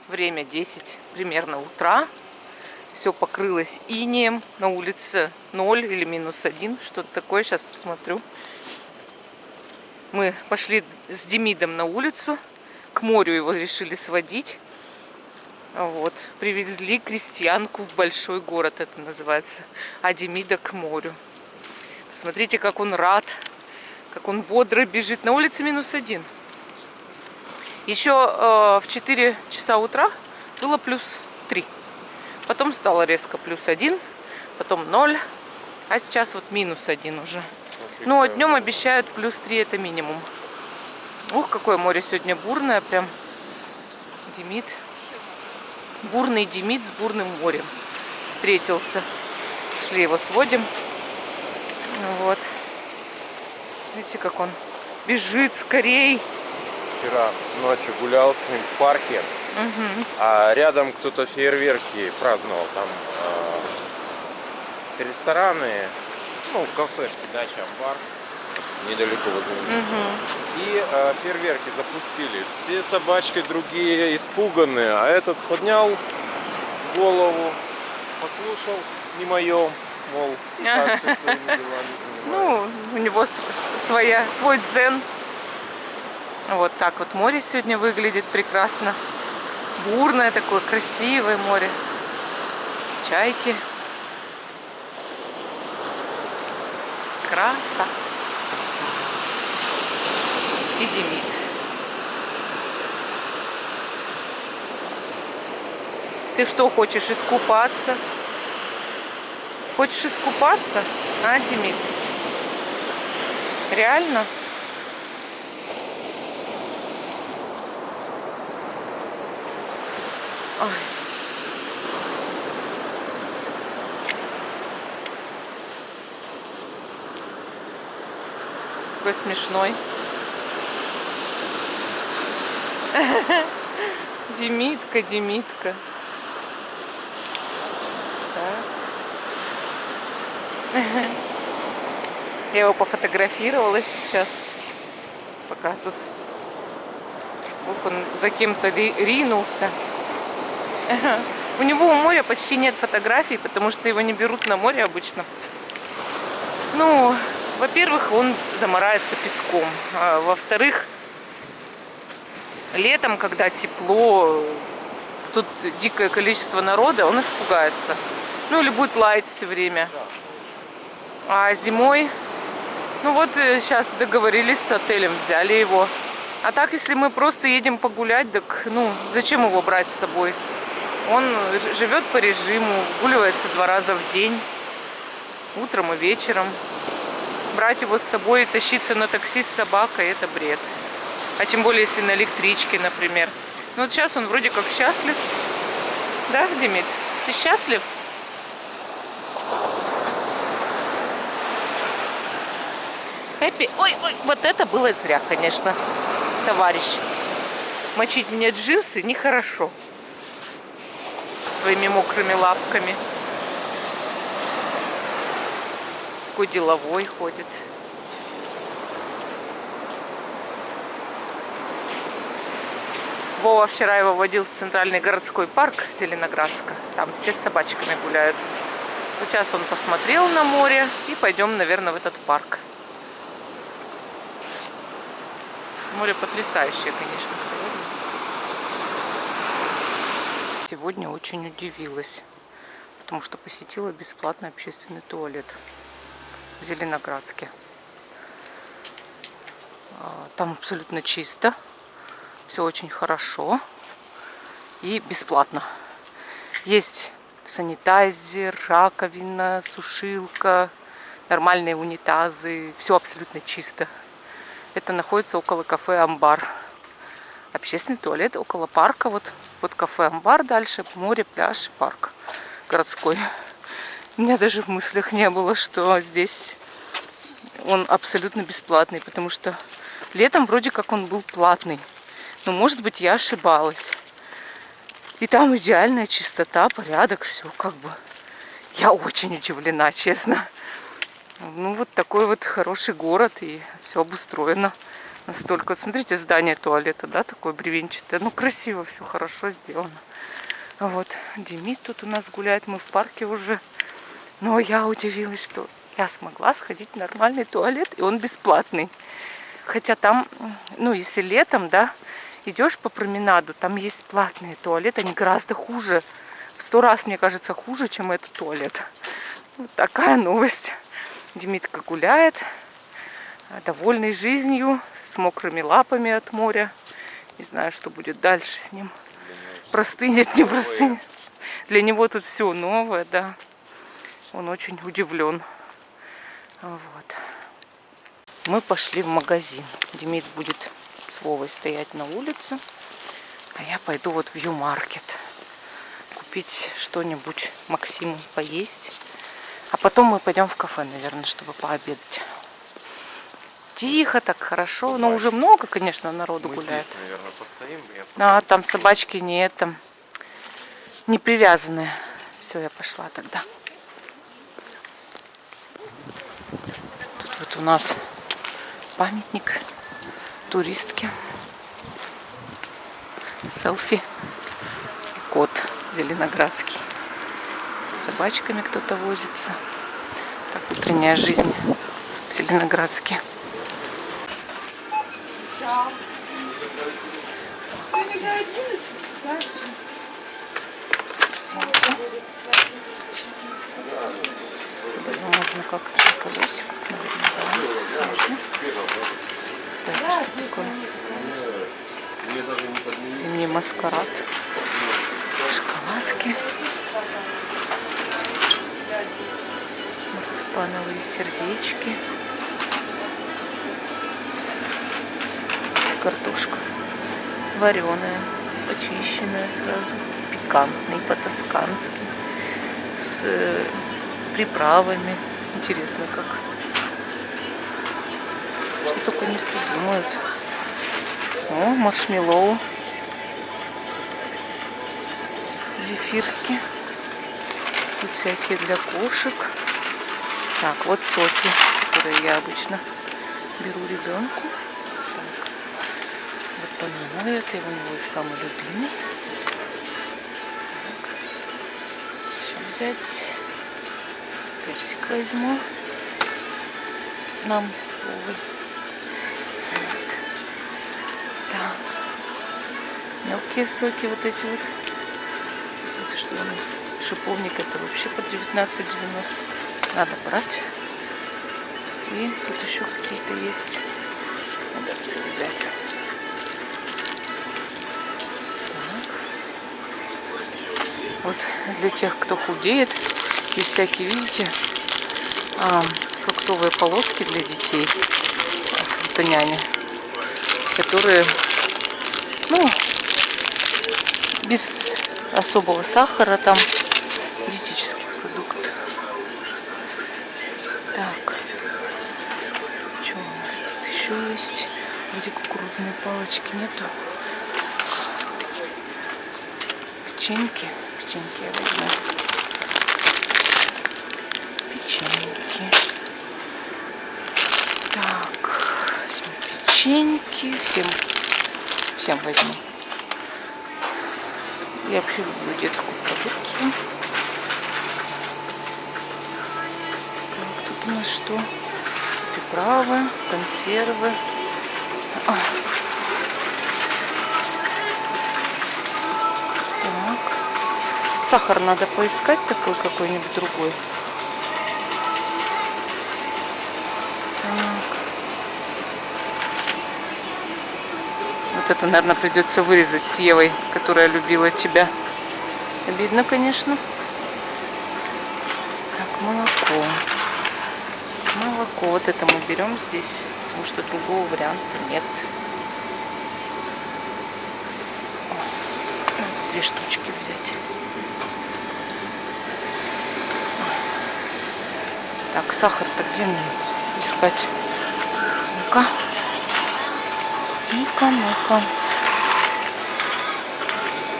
Время 10 примерно утра. Все покрылось инеем. На улице 0 или -1. Что-то такое. Сейчас посмотрю. Мы пошли с Демидом на улицу. К морю его решили сводить. Вот. Привезли крестьянку в большой город. Это называется. А Демида к морю. Смотрите, как он рад. Как он бодро бежит. На улице -1. Еще в 4 часа утра было +3. Потом стало резко +1. Потом 0. А сейчас вот -1 уже. Ну, а днем обещают +3, это минимум. Ух, какое море сегодня бурное. Прям Демид. Бурный Демид с бурным морем встретился. Шли его сводим. Вот. Видите, как он бежит скорей. Вчера ночью гулял с ним в парке, а рядом кто-то фейерверки праздновал. Там рестораны, ну, кафешки, дача, амбар, недалеко возле него. И фейерверки запустили. Все собачки другие испуганные, а этот поднял голову, послушал, не мое, мол, так, своими делами занимаюсь. Ну, у него свой дзен. Вот так вот море сегодня выглядит прекрасно. Бурное такое, красивое море. Чайки. Краса. И Демид. Ты что, хочешь искупаться? Хочешь искупаться? А, Демид? Реально? Ой. Какой смешной. Демидка, Демидка. Я его пофотографировала сейчас. Пока тут. Ох, он за кем-то ринулся. У него у моря почти нет фотографий, потому что его не берут на море обычно. Ну, во-первых, он замарается песком. А во-вторых, летом, когда тепло, тут дикое количество народа, он испугается. Ну, или будет лаять все время. А зимой, ну вот сейчас договорились с отелем, взяли его. А так, если мы просто едем погулять, так, ну, зачем его брать с собой? Он живет по режиму, гуливается 2 раза в день, утром и вечером. Брать его с собой и тащиться на такси с собакой – это бред. А тем более, если на электричке, например. Ну вот сейчас он вроде как счастлив. Да, Демид? Ты счастлив? Хэппи? Ой, ой, вот это было зря, конечно, товарищ. Мочить мне джинсы нехорошо. Своими мокрыми лапками. Такой деловой ходит. Вова вчера его водил в центральный городской парк Зеленоградска. Там все с собачками гуляют. Вот сейчас он посмотрел на море. И пойдем, наверное, в этот парк. Море потрясающее, конечно, сегодня. Сегодня очень удивилась, потому что посетила бесплатный общественный туалет в Зеленоградске. Там абсолютно чисто, все очень хорошо и бесплатно. Есть санитайзер, раковина, сушилка, нормальные унитазы, все абсолютно чисто. Это находится около кафе «Амбар». Общественный туалет около парка. Вот кафе «Амбар», дальше море, пляж, парк городской. У меня даже в мыслях не было, что здесь он абсолютно бесплатный, потому что летом вроде как он был платный. Но, может быть, я ошибалась. И там идеальная чистота, порядок, все как бы. Я очень удивлена, честно. Ну, вот такой вот хороший город, и все обустроено. Настолько. Вот смотрите, здание туалета, да, такое бревенчатое. Ну, красиво, все хорошо сделано. Вот, Демид тут у нас гуляет, мы в парке уже. Но я удивилась, что я смогла сходить в нормальный туалет, и он бесплатный. Хотя там, ну, если летом, да, идешь по променаду, там есть платные туалеты, они гораздо хуже. В 100 раз, мне кажется, хуже, чем этот туалет. Вот такая новость. Демидка гуляет, довольный жизнью, с мокрыми лапами от моря. Не знаю, что будет дальше с ним. Простынет, не простынет. Для него тут все новое, да. Он очень удивлен. Вот. Мы пошли в магазин. Демид будет с Вовой стоять на улице. А я пойду вот в Ю-маркет. Купить что-нибудь Максиму поесть. А потом мы пойдем в кафе, наверное, чтобы пообедать. Тихо, так хорошо. Но уже много, конечно, народу гуляет. Здесь, наверное, постоим. А там собачки не привязанные. Все, я пошла тогда. Тут вот у нас памятник туристке. Селфи. Кот зеленоградский. С собачками кто-то возится. Так, утренняя жизнь в Зеленоградске. Можно как-то колесиков, наверное, да? Можно. Так, что такое? Зимний маскарад. Шоколадки. Марципановые сердечки. Картошка вареная, почищенная сразу, пикантный, по-тоскански, с приправами. Интересно, как. Что только не придумают. О, маршмеллоу, зефирки. Тут всякие для кошек. Так, вот соки, которые я обычно беру ребенку. Помимо это, у него их самый любимый. Так. Еще взять персик возьму нам с Вовой. Вот. Да. Мелкие соки вот эти вот. Смотрите, что у нас шиповник, это вообще по 19,90. Надо брать. И тут еще какие-то есть. Надо все взять. Вот для тех, кто худеет, есть всякие, видите, фруктовые полоски для детей, фрутоняня, которые, ну, без особого сахара, там, диетический продукт. Так, что у нас тут еще есть? Где кукурузные палочки нету? Печеньки. Печеньки я возьму. Печеньки. Так, возьму печеньки. Всем возьму. Я вообще люблю детскую продукцию. Так, тут у нас что? Приправы, консервы. Сахар надо поискать такой какой-нибудь другой. Так. Вот это, наверное, придется вырезать с Евой, которая любила тебя. Обидно, конечно. Так, молоко. Молоко. Вот это мы берем здесь, потому что другого варианта нет. 2 штучки взять. Так, сахар-то где мне искать? Ну-ка. Ну-ка.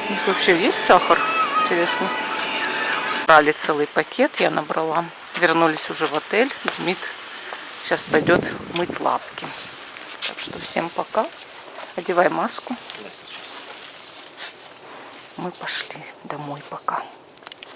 У них вообще есть сахар? Интересно. Брали целый пакет, я набрала. Вернулись уже в отель. Демид сейчас пойдет мыть лапки. Так что всем пока. Одевай маску. Мы пошли домой пока.